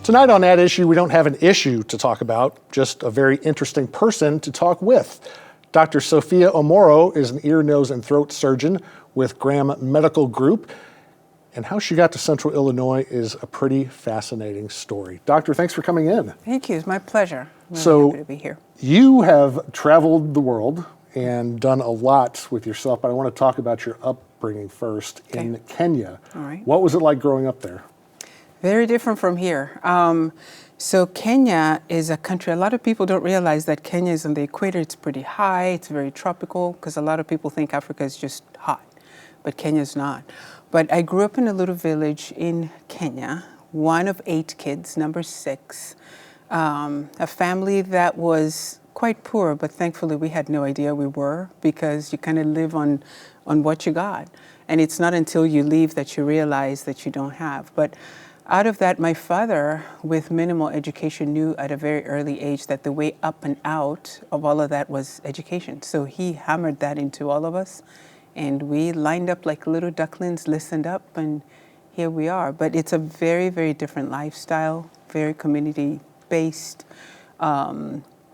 Tonight on That Issue, we don't have an issue to talk about, just a very interesting person to talk with. Dr. Sophia Omoro is an ear, nose, and throat surgeon with Graham Medical Group, and how she got to Central Illinois is a pretty fascinating story. Doctor, thanks for coming in. Thank you. It's my pleasure. I'm really happy to be here. You have traveled the world and done a lot with yourself, but I want to talk about your upbringing first in Kenya. All right. What was it like growing up there? Very different from here. So Kenya is a country, a lot of people don't realize that Kenya is on the equator. It's pretty high, it's very tropical, because a lot of people think Africa is just hot, but Kenya is not. But I grew up in a little village in Kenya, one of 8 kids, number 6, a family that was quite poor, but thankfully we had no idea we were, because you kind of live on what you got. And it's not until you leave that you realize that you don't have. But out of that, my father, with minimal education, knew at a very early age that the way up and out of all of that was education. So he hammered that into all of us, and we lined up like little ducklings, listened up, and here we are. But it's a very, very different lifestyle, very community-based,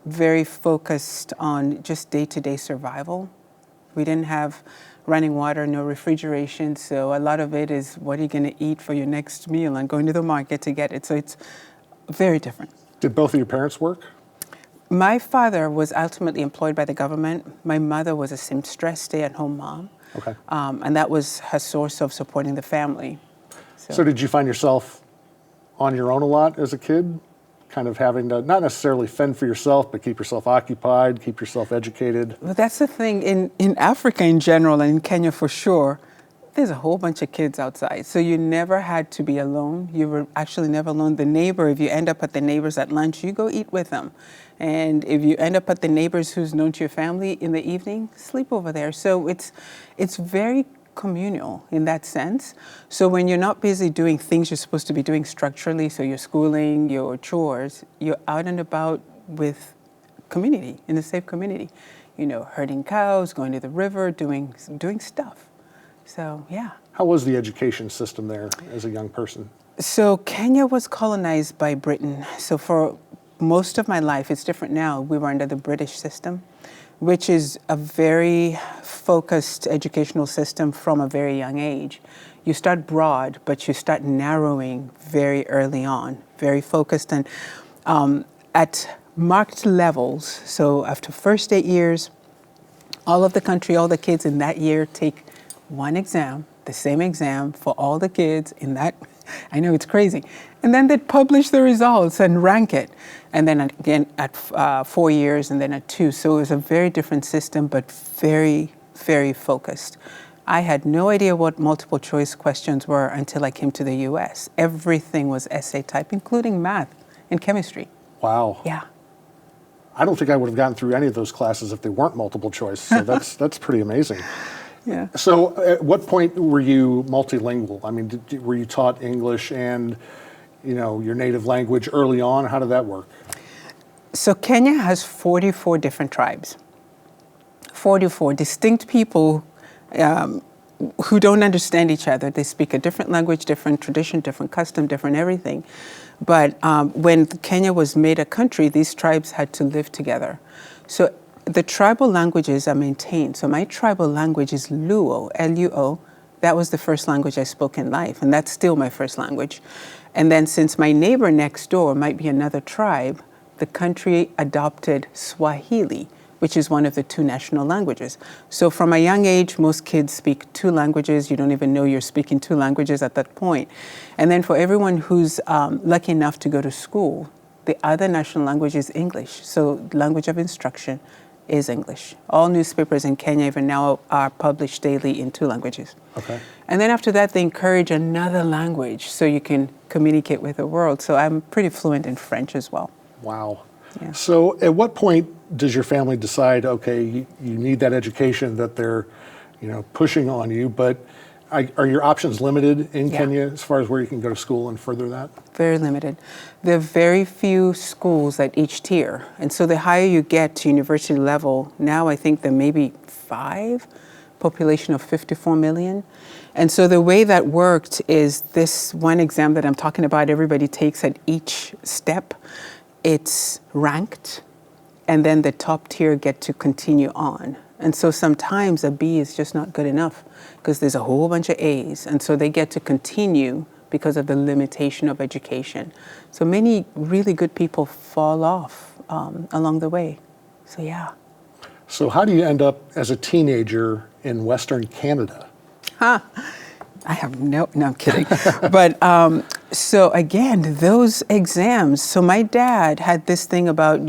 very focused on just day-to-day survival. We didn't have running water, no refrigeration, so a lot of it is what are you going to eat for your next meal and going to the market to get it. So it's very different. Did both of your parents work? My father was ultimately employed by the government. My mother was a seamstress, stay-at-home mom. Okay. And that was her source of supporting the family. So did you find yourself on your own a lot as a kid? Kind of having to not necessarily fend for yourself, but keep yourself occupied, keep yourself educated? Well, that's the thing. In Africa in general, and in Kenya for sure, there's a whole bunch of kids outside. So you never had to be alone. You were actually never alone. The neighbor, if you end up at the neighbors at lunch, you go eat with them. And if you end up at the neighbors who's known to your family in the evening, sleep over there. So it's very communal in that sense. So when you're not busy doing things you're supposed to be doing structurally, so your schooling, your chores, you're out and about with community, in a safe community. You know, herding cows, going to the river, doing stuff. So, yeah. How was the education system there as a young person? So Kenya was colonized by Britain. So for most of my life, it's different now, we were under the British system, which is a very focused educational system from a very young age. You start broad, but you start narrowing very early on, very focused, and at marked levels. So after first 8 years, all of the country, all the kids in that year take one exam, the same exam for all the kids in that. I know it's crazy. And then they'd publish the results and rank it. And then again at 4 years and then at 2. So it was a very different system, but very, very focused. I had no idea what multiple choice questions were until I came to the US. Everything was essay type, including math and chemistry. Wow. Yeah. I don't think I would have gotten through any of those classes if they weren't multiple choice. So that's pretty amazing. Yeah. So at what point were you multilingual? I mean, were you taught English and, you know, your native language early on? How did that work? So Kenya has 44 different tribes. 44 distinct people who don't understand each other. They speak a different language, different tradition, different custom, different everything. But when Kenya was made a country, these tribes had to live together. So the tribal languages are maintained. So my tribal language is Luo, L-U-O. That was the first language I spoke in life, and that's still my first language. And then since my neighbor next door might be another tribe, the country adopted Swahili, which is one of the 2 national languages. So from a young age, most kids speak 2 languages. You don't even know you're speaking 2 languages at that point. And then for everyone who's lucky enough to go to school, the other national language is English. So language of instruction is English. All newspapers in Kenya even now are published daily in 2 languages. Okay. And then after that, they encourage another language so you can communicate with the world. So I'm pretty fluent in French as well. Wow. Yeah. So at what point does your family decide, okay, you need that education that they're, you know, pushing on you, but are your options limited in Kenya as far as where you can go to school and further that? Very limited. There are very few schools at each tier. And so the higher you get to university level, now I think there may be 5, population of 54 million. And so the way that worked is this one exam that I'm talking about, everybody takes at each step. It's ranked, and then the top tier get to continue on. And so sometimes a B is just not good enough because there's a whole bunch of A's. And so they get to continue because of the limitation of education. So many really good people fall off along the way. So yeah. So how do you end up as a teenager in Western Canada? I have no, I'm kidding. But so again, those exams. So my dad had this thing about,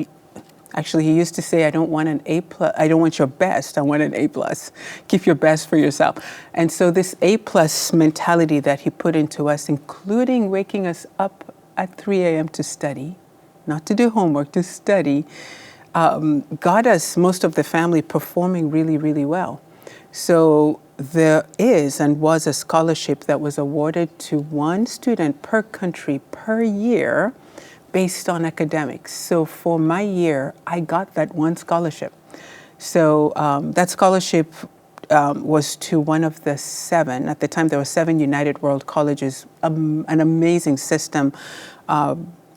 actually he used to say, I don't want an A plus, I don't want your best, I want an A plus. Keep your best for yourself. And so this A plus mentality that he put into us, including waking us up at 3 a.m. to study, not to do homework, to study, got us, most of the family, performing really, really well. So there is and was a scholarship that was awarded to one student per country per year based on academics. So for my year, I got that one scholarship. So that scholarship was to one of the 7, at the time there were 7 United World Colleges, an amazing system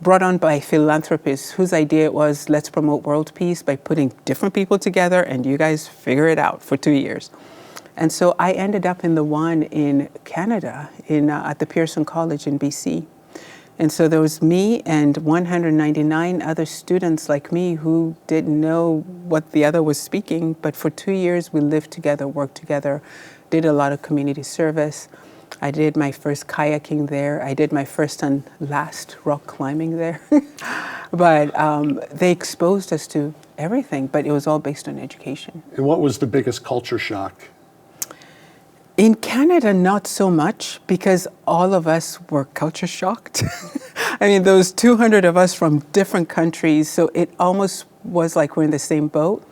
brought on by philanthropists whose idea it was, let's promote world peace by putting different people together and you guys figure it out for 2 years. And so I ended up in the one in Canada, at the Pearson College in BC. And so there was me and 199 other students like me who didn't know what the other was speaking, but for 2 years we lived together, worked together, did a lot of community service. I did my first kayaking there. I did my first and last rock climbing there. But they exposed us to everything, but it was all based on education. And what was the biggest culture shock? In Canada, not so much, because all of us were culture shocked. I mean, there was 200 of us from different countries, so it almost was like we're in the same boat.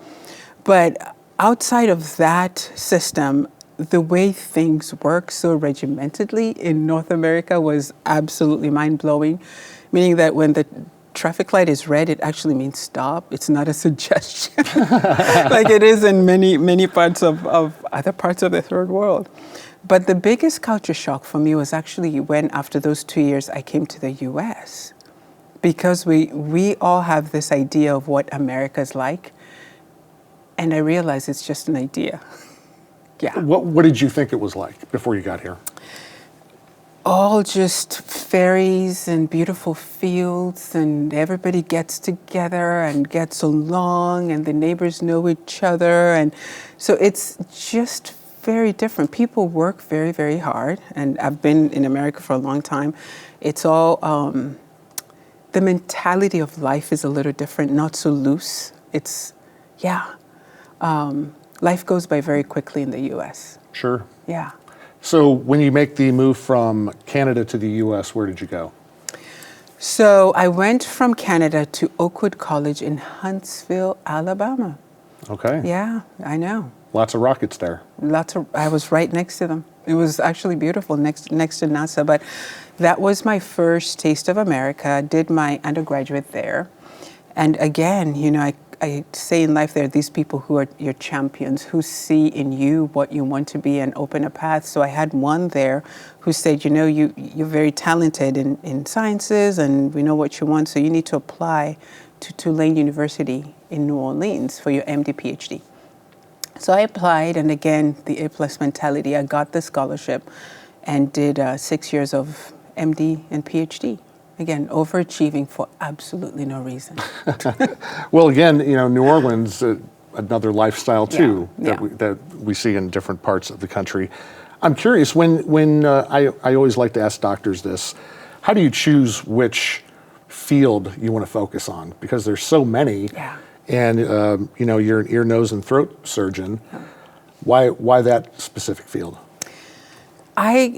But outside of that system, the way things work so regimentedly in North America was absolutely mind-blowing, meaning that when the traffic light is red, it actually means stop. It's not a suggestion like it is in many parts of other parts of the third world. But the biggest culture shock for me was actually when, after those 2 years, I came to the US. Because we all have this idea of what America's like, and I realized it's just an idea. Yeah. What did you think it was like before you got here? All just ferries and beautiful fields, and everybody gets together and gets along, and the neighbors know each other. And so it's just very different. People work very, very hard, and I've been in America for a long time. It's all, the mentality of life is a little different, not so loose. It's, yeah. Life goes by very quickly in the US. Sure. Yeah. So when you make the move from Canada to the US, where did you go? So I went from Canada to Oakwood College in Huntsville, Alabama. Okay. Yeah, I know. Lots of rockets there. I was right next to them. It was actually beautiful, next to NASA. But that was my first taste of America. I did my undergraduate there. And again, you know, I say in life there are these people who are your champions, who see in you what you want to be and open a path. So I had one there who said, you know, you're very talented in sciences and we know what you want, so you need to apply to Tulane University in New Orleans for your MD, PhD. So I applied, and again, the A+ mentality, I got the scholarship and did 6 years of MD and PhD. Again, overachieving for absolutely no reason. Well, again, you know, New Orleans, another lifestyle too, Yeah. that we see in different parts of the country. I'm curious, when I always like to ask doctors this, how do you choose which field you want to focus on? Because there's so many, Yeah. and you know, you're an ear, nose, and throat surgeon. Why that specific field?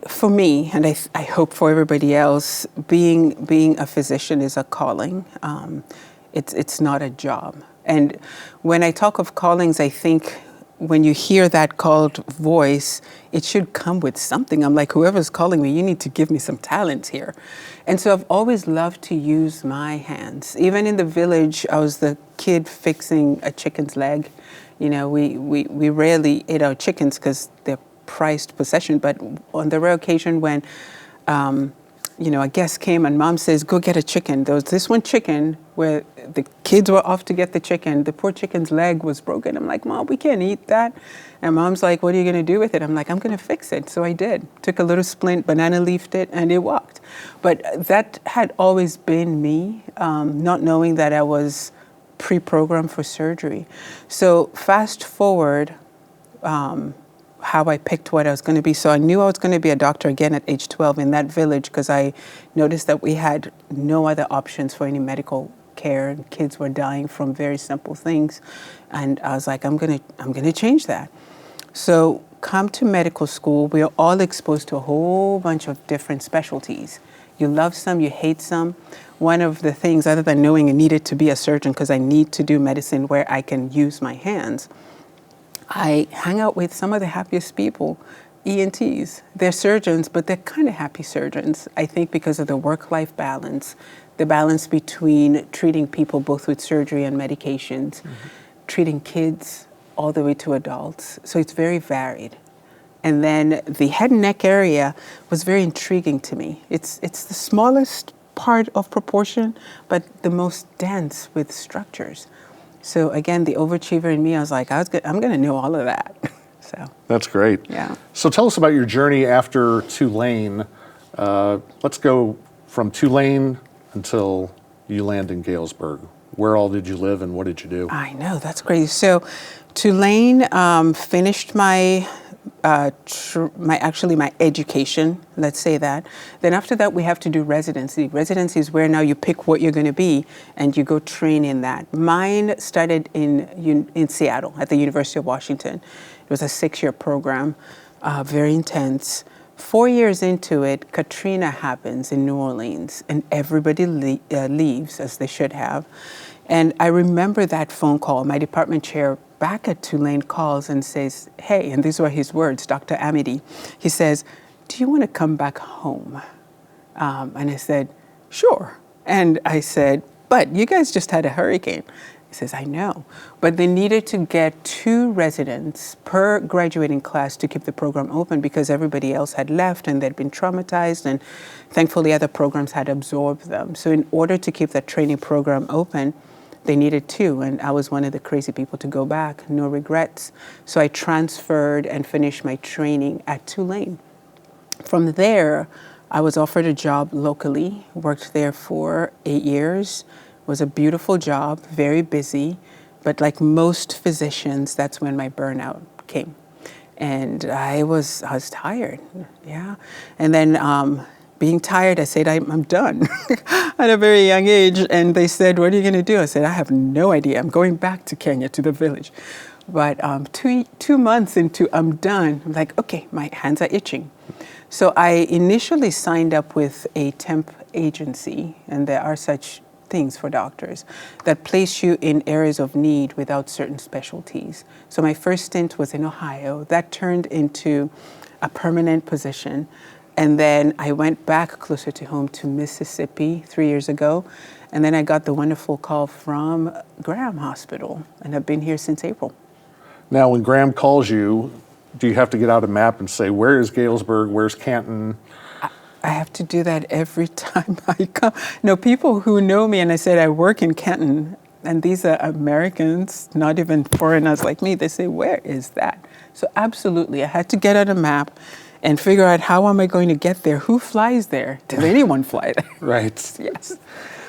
For me, and I hope for everybody else, being a physician is a calling. It's not a job. And when I talk of callings, I think when you hear that called voice, it should come with something. I'm like, whoever's calling me, you need to give me some talent here. And so I've always loved to use my hands. Even in the village, I was the kid fixing a chicken's leg. You know, we rarely ate our chickens because they're prized possession, but on the rare occasion when you know, a guest came and mom says, go get a chicken. There was this one chicken where the kids were off to get the chicken. The poor chicken's leg was broken. I'm like, Mom, we can't eat that. And mom's like, what are you going to do with it? I'm like, I'm going to fix it. So I did. Took a little splint, banana leafed it, and it walked. But that had always been me, not knowing that I was pre-programmed for surgery. So fast forward, how I picked what I was going to be. So I knew I was going to be a doctor again at age 12 in that village because I noticed that we had no other options for any medical care, and kids were dying from very simple things. And I was like, I'm going to change that. So come to medical school, we are all exposed to a whole bunch of different specialties. You love some, you hate some. One of the things, other than knowing I needed to be a surgeon because I need to do medicine where I can use my hands, I hang out with some of the happiest people, ENTs. They're surgeons, but they're kind of happy surgeons, I think because of the work-life balance, the balance between treating people both with surgery and medications, treating kids all the way to adults. So it's very varied. And then the head and neck area was very intriguing to me. It's the smallest part of proportion, but the most dense with structures. So again, the overachiever in me, I was like, I'm going to know all of that. So that's great. Yeah. So tell us about your journey after Tulane. Let's go from Tulane until you land in Galesburg. Where all did you live and what did you do? I know, that's crazy. So Tulane finished my education, let's say that. Then after that, we have to do residency. Residency is where now you pick what you're going to be and you go train in that. Mine started in Seattle at the University of Washington. It was a 6-year program, very intense. 4 years into it, Katrina happens in New Orleans and everybody leaves, as they should have. And I remember that phone call. My department chair back at Tulane calls and says, hey, and these were his words, Dr. Amity. He says, do you want to come back home? And I said, sure. And I said, but you guys just had a hurricane. He says, I know. But they needed to get 2 residents per graduating class to keep the program open because everybody else had left and they'd been traumatized, and thankfully other programs had absorbed them. So in order to keep that training program open, they needed 2, and I was one of the crazy people to go back, no regrets. So I transferred and finished my training at Tulane. From there, I was offered a job locally, worked there for 8 years. It was a beautiful job, very busy, but like most physicians, that's when my burnout came. And I was tired, yeah. And then being tired, I said, I'm done at a very young age. And they said, what are you going to do? I said, I have no idea. I'm going back to Kenya, to the village. But 2 months into I'm done, I'm like, okay, my hands are itching. So I initially signed up with a temp agency, and there are such things for doctors that place you in areas of need without certain specialties. So my first stint was in Ohio. That turned into a permanent position. And then I went back closer to home to Mississippi 3 years ago. And then I got the wonderful call from Graham Hospital, and I've been here since April. Now, when Graham calls you, do you have to get out a map and say, where is Galesburg, where's Canton? I have to do that every time I come. No, people who know me, and I said I work in Canton, and these are Americans, not even foreigners like me, they say, where is that? So absolutely, I had to get out a map and figure out how am I going to get there? Who flies there? Does anyone fly there? Right. Yes.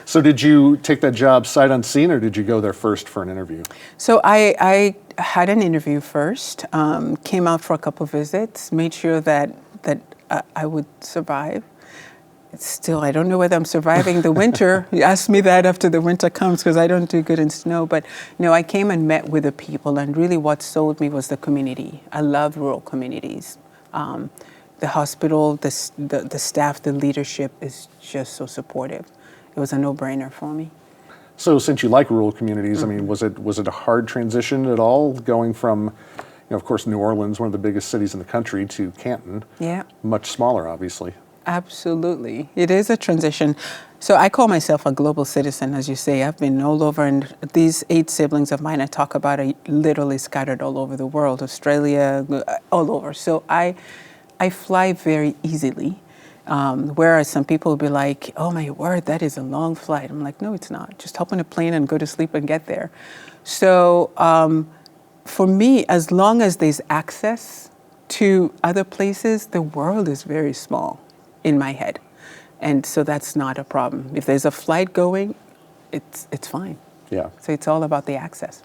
So did you take that job sight unseen, or did you go there first for an interview? So I had an interview first, came out for a couple visits, made sure that I would survive. Still, I don't know whether I'm surviving the winter. You ask me that after the winter comes because I don't do good in snow. But no, I came and met with the people, and really what sold me was the community. I love rural communities. The hospital, the staff, the leadership is just so supportive. It was a no-brainer for me. So since you like rural communities, I mean, was it a hard transition at all, going from, of course, New Orleans, one of the biggest cities in the country, to Canton. Yeah. Much smaller, obviously. Absolutely. It is a transition. So I call myself a global citizen, as you say. I've been all over, and these 8 siblings of mine I talk about are literally scattered all over the world, Australia, all over. So I fly very easily. Whereas some people will be like, oh my word, that is a long flight. I'm like, no, it's not. Just hop on a plane and go to sleep and get there. So for me, as long as there's access to other places, the world is very small in my head. And so that's not a problem. If there's a flight going, it's fine. Yeah. So it's all about the access.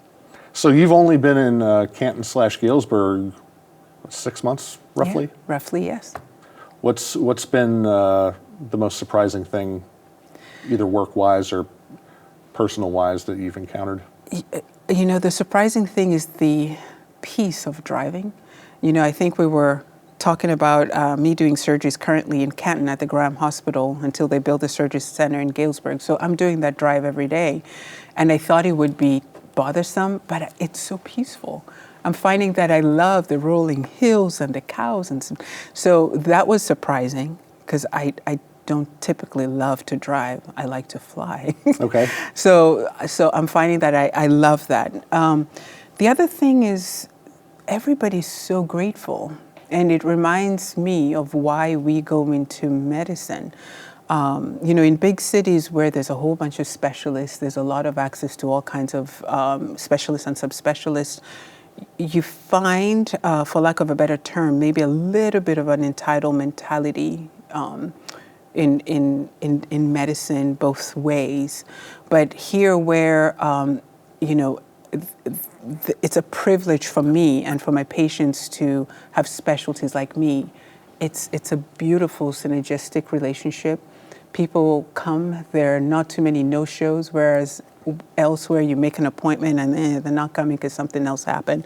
So you've only been in Canton/Galesburg 6 months, roughly? Yeah, roughly, yes. What's been the most surprising thing, either work-wise or personal-wise, that you've encountered? You know, the surprising thing is the peace of driving. You know, I think we were talking about me doing surgeries currently in Canton at the Graham Hospital until they build a surgery center in Galesburg. So I'm doing that drive every day. And I thought it would be bothersome, but it's so peaceful. I'm finding that I love the rolling hills and the cows. So that was surprising because I don't typically love to drive. I like to fly. Okay. So I'm finding that I love that. The other thing is everybody's so grateful. And it reminds me of why we go into medicine. You know, in big cities where there's a whole bunch of specialists, there's a lot of access to all kinds of specialists and subspecialists. You find, for lack of a better term, maybe a little bit of an entitled mentality in medicine both ways. But here where, you know, it's a privilege for me and for my patients to have specialties like me. It's a beautiful synergistic relationship. People come, there are not too many no-shows, whereas elsewhere you make an appointment and they're not coming because something else happened.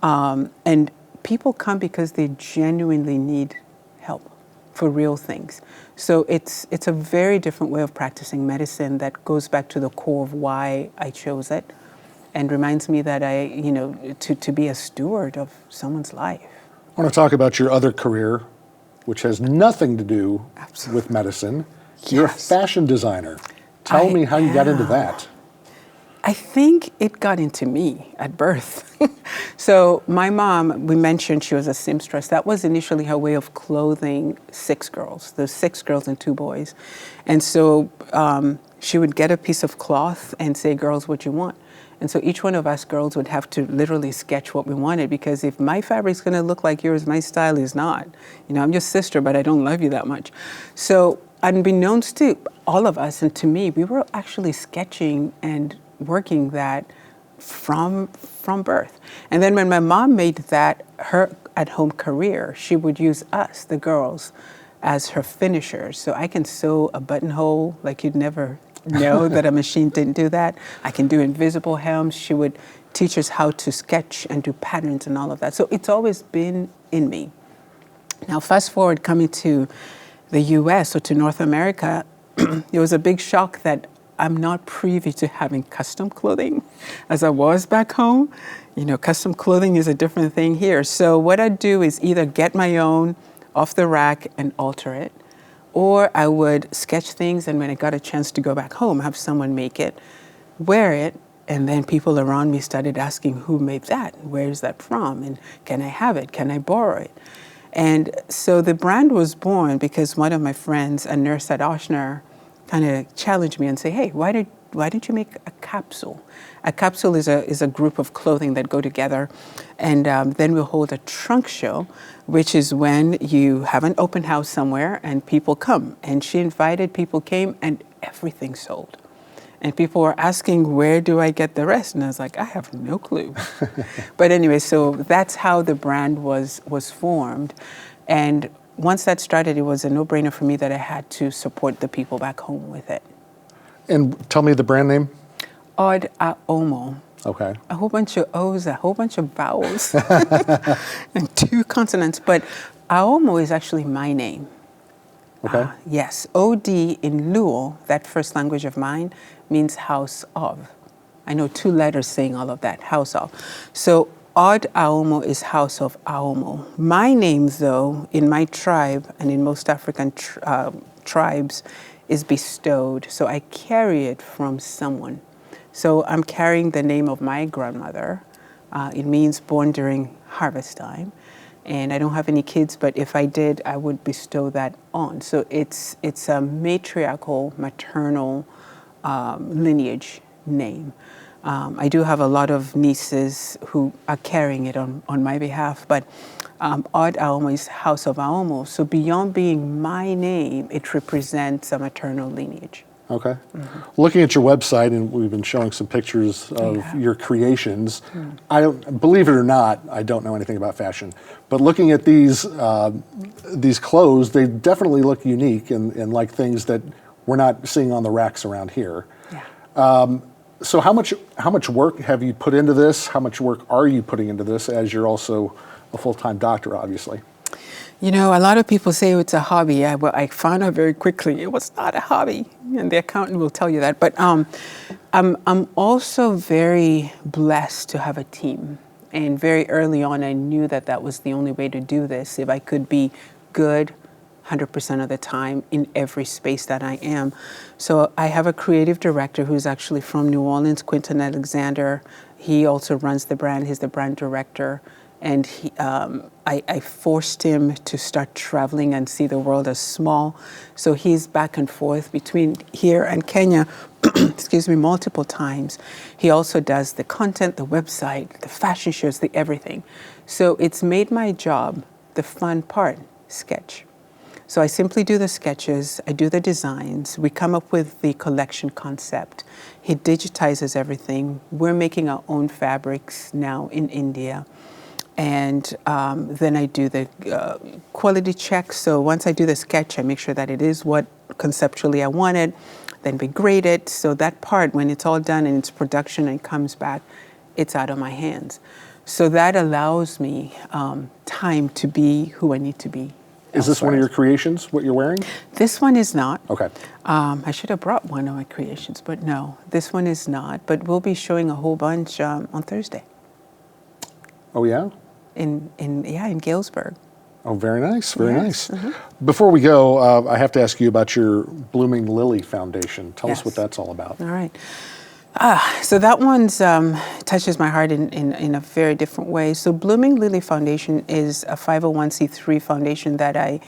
And people come because they genuinely need help for real things. So it's a very different way of practicing medicine that goes back to the core of why I chose it and reminds me that you know, to be a steward of someone's life. I want to talk about your other career, which has nothing to do Absolutely. with medicine. Yes. You're a fashion designer. Tell me how you got into that. I think it got into me at birth. So my mom, we mentioned she was a seamstress. That was initially her way of clothing 6 girls. There's 6 girls and 2 boys. And so she would get a piece of cloth and say, girls, what you want? And so each one of us girls would have to literally sketch what we wanted, because if my fabric's gonna look like yours, my style is not. You know, I'm your sister, but I don't love you that much. So unbeknownst to all of us and to me, we were actually sketching and working that from birth. And then when my mom made that her at-home career, she would use us, the girls, as her finishers. So I can sew a buttonhole like you'd never know that a machine didn't do that. I can do invisible hems. She would teach us how to sketch and do patterns and all of that. So it's always been in me. Now fast forward coming to the US or to North America, it was a big shock that I'm not privy to having custom clothing as I was back home. You know, custom clothing is a different thing here. So what I do is either get my own off the rack and alter it, or I would sketch things, and when I got a chance to go back home, have someone make it, wear it, and then people around me started asking, who made that? Where is that from? And can I have it? Can I borrow it? And so the brand was born because one of my friends, a nurse at Ochsner, kind of challenged me and say, hey, why don't you make a capsule? A capsule is a group of clothing that go together, and then we'll hold a trunk show, which is when you have an open house somewhere and people come. And she invited, people came, and everything sold. And people were asking, where do I get the rest? And I was like, I have no clue. But anyway, so that's how the brand was formed. And once that started, it was a no-brainer for me that I had to support the people back home with it. And tell me the brand name. Odd Aomo. Okay. A whole bunch of O's, a whole bunch of vowels, and 2 consonants. But Aomo is actually my name. Okay. Yes, O-D in Luo, that first language of mine, means house of. I know 2 letters saying all of that, house of. So Od Aomo is House of Aomo. My name, though, in my tribe and in most African tribes, is bestowed. So I carry it from someone. So I'm carrying the name of my grandmother. It means born during harvest time. And I don't have any kids, but if I did, I would bestow that on. So it's a matriarchal, maternal lineage name. I do have a lot of nieces who are carrying it on my behalf, but Od Aomo is House of Aomo. So beyond being my name, it represents a maternal lineage. Okay. Looking at your website, and we've been showing some pictures of your creations. I don't, believe it or not, I don't know anything about fashion, but looking at these clothes, they definitely look unique and like things that we're not seeing on the racks around here. Yeah. So how much work have you put into this? How much work are you putting into this, as you're also a full-time doctor, obviously? You know, a lot of people say it's a hobby. I found out very quickly it was not a hobby, and the accountant will tell you that. But I'm also very blessed to have a team. And very early on, I knew that that was the only way to do this. If I could be good 100% of the time in every space that I am. So I have a creative director who's actually from New Orleans, Quentin Alexander. He also runs the brand. He's the brand director. And I forced him to start traveling and see the world as small. So he's back and forth between here and Kenya, excuse me, multiple times. He also does the content, the website, the fashion shows, the everything. So it's made my job, the fun part, sketch. So I simply do the sketches, I do the designs, we come up with the collection concept. He digitizes everything. We're making our own fabrics now in India. And then I do the quality check. So once I do the sketch, I make sure that it is what conceptually I wanted. Then we grade it. So that part, when it's all done and it's production and it comes back, it's out of my hands. So that allows me time to be who I need to be. Is this one of your creations, what you're wearing? This one is not. Okay. I should have brought one of my creations, but no, this one is not. But we'll be showing a whole bunch on Thursday. Oh, yeah? In Galesburg. Oh, very nice, very Yes. nice. Before we go, I have to ask you about your Blooming Lily Foundation. Tell us what that's all about. All right. So that one's touches my heart in a very different way. So Blooming Lily Foundation is a 501c3 foundation that I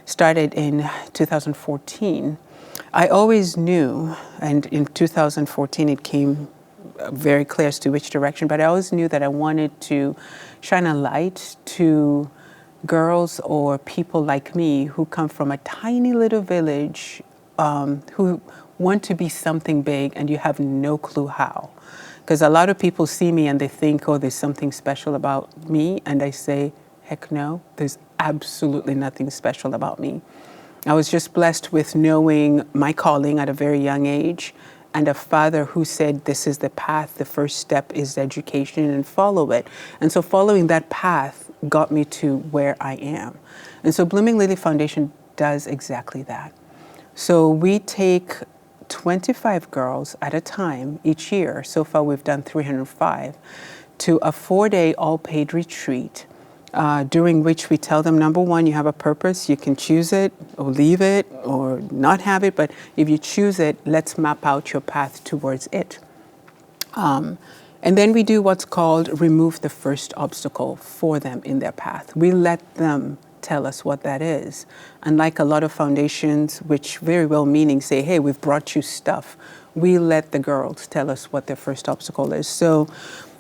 started in 2014. I always knew, and in 2014 it came very clear as to which direction, but I always knew that I wanted to shine a light to girls or people like me who come from a tiny little village who want to be something big and you have no clue how. Because a lot of people see me and they think, oh, there's something special about me. And I say, heck no, there's absolutely nothing special about me. I was just blessed with knowing my calling at a very young age and a father who said, this is the path, the first step is education and follow it. And so following that path got me to where I am. And so Blooming Lily Foundation does exactly that. So we take 25 girls at a time each year. So far we've done 305 to a 4-day all-paid retreat during which we tell them, number one, you have a purpose, you can choose it or leave it or not have it, but if you choose it, let's map out your path towards it. And then we do what's called remove the first obstacle for them in their path. We let them tell us what that is. Unlike a lot of foundations, which very well-meaning say, hey, we've brought you stuff, we let the girls tell us what their first obstacle is. So,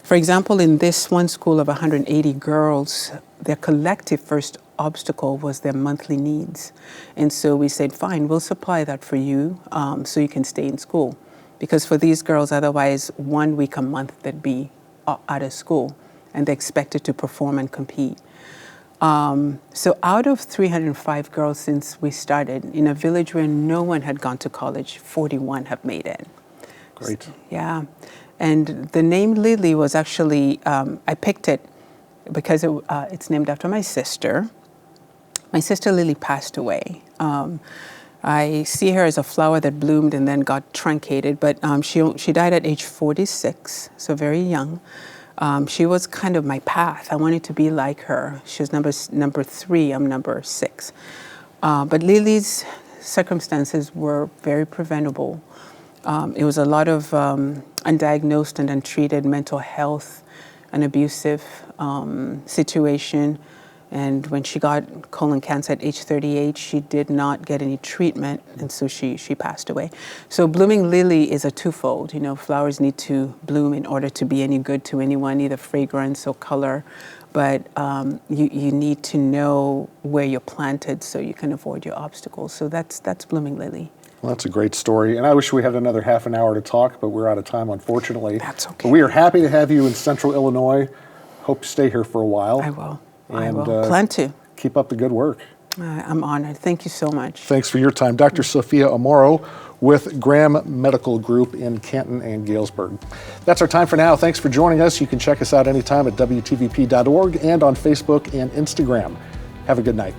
for example, in this one school of 180 girls, their collective first obstacle was their monthly needs. And so we said, fine, we'll supply that for you so you can stay in school. Because for these girls, otherwise, 1 week a month they'd be out of school and they're expected to perform and compete. So out of 305 girls since we started, in a village where no one had gone to college, 41 have made it. Great. Yeah. And the name Lily was actually, I picked it because it's named after my sister. My sister Lily passed away. I see her as a flower that bloomed and then got truncated, but she died at age 46, so very young. She was kind of my path. I wanted to be like her. She was number 3, I'm number 6. But Lily's circumstances were very preventable. It was a lot of undiagnosed and untreated mental health, an abusive situation. And when she got colon cancer at age 38, she did not get any treatment, and so she passed away. So blooming lily is a twofold. You know, flowers need to bloom in order to be any good to anyone, either fragrance or color. But you need to know where you're planted so you can avoid your obstacles. So that's blooming lily. Well, that's a great story. And I wish we had another half an hour to talk, but we're out of time, unfortunately. That's okay. But we are happy to have you in Central Illinois. Hope to stay here for a while. I will. And, I will. Plan to. Keep up the good work. I'm honored. Thank you so much. Thanks for your time. Dr. Sophia Omoro with Graham Medical Group in Canton and Galesburg. That's our time for now. Thanks for joining us. You can check us out anytime at WTVP.org and on Facebook and Instagram. Have a good night.